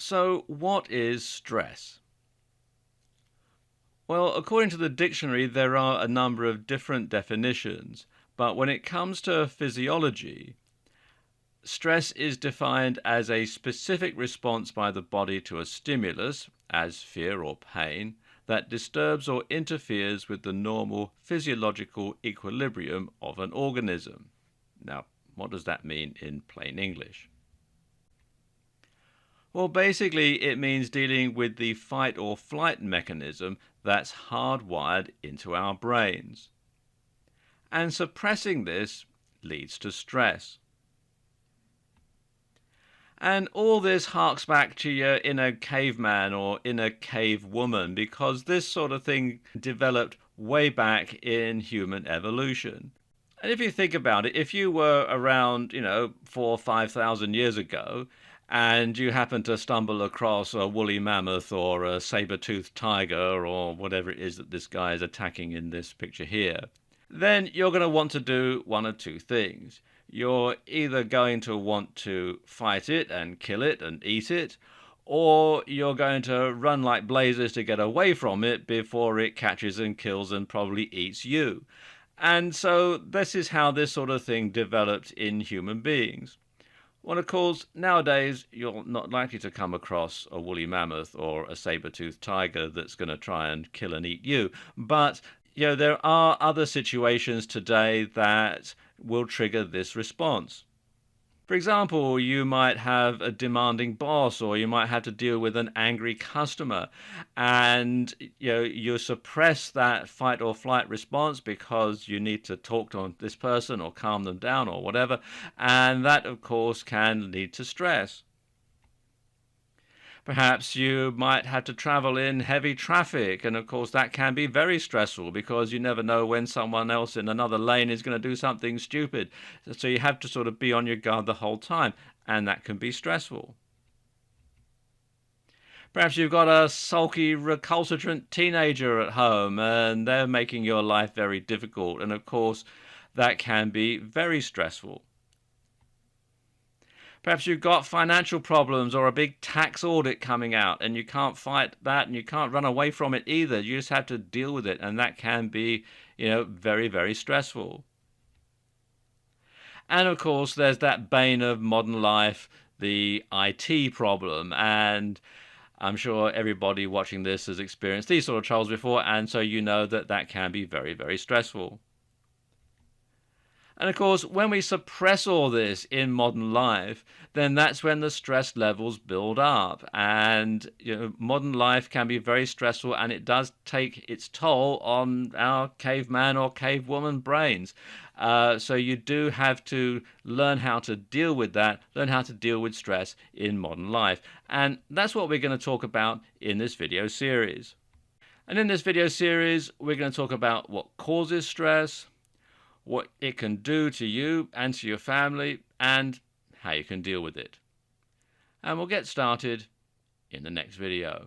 So, what is stress? Well, according to the dictionary, there are a number of different definitions, but when it comes to physiology, stress is defined as a specific response by the body to a stimulus, as fear or pain, that disturbs or interferes with the normal physiological equilibrium of an organism. Now, what does that mean in plain English? Well, basically, it means dealing with the fight or flight mechanism that's hardwired into our brains. And suppressing this leads to stress. And all this harks back to your inner caveman or inner cavewoman because this sort of thing developed way back in human evolution. And if you think about it, if you were around, 4 or 5 thousand years ago, and you happen to stumble across a woolly mammoth or a saber-toothed tiger or whatever it is that this guy is attacking in this picture here, then you're going to want to do one of two things. You're either going to want to fight it and kill it and eat it, or you're going to run like blazes to get away from it before it catches and kills and probably eats you. And so this is how this sort of thing developed in human beings. Well, of course, nowadays you're not likely to come across a woolly mammoth or a saber-toothed tiger that's going to try and kill and eat you. But, there are other situations today that will trigger this response. For example, you might have a demanding boss or you might have to deal with an angry customer and you suppress that fight or flight response because you need to talk to this person or calm them down or whatever, and that of course can lead to stress. Perhaps you might have to travel in heavy traffic, and of course, that can be very stressful because you never know when someone else in another lane is going to do something stupid. So you have to sort of be on your guard the whole time, and that can be stressful. Perhaps you've got a sulky, recalcitrant teenager at home, and they're making your life very difficult, and of course, that can be very stressful. Perhaps you've got financial problems or a big tax audit coming out and you can't fight that and you can't run away from it either. You just have to deal with it, and that can be, very, very stressful. And of course, there's that bane of modern life, the IT problem. And I'm sure everybody watching this has experienced these sort of troubles before, and so you know that that can be very, very stressful. And of course, when we suppress all this in modern life, then that's when the stress levels build up. And modern life can be very stressful, and it does take its toll on our caveman or cavewoman brains. So you do have to learn how to deal with that, learn how to deal with stress in modern life. And that's what we're going to talk about in this video series. And in this video series, we're going to talk about what causes stress, what it can do to you and to your family, and how you can deal with it. And we'll get started in the next video.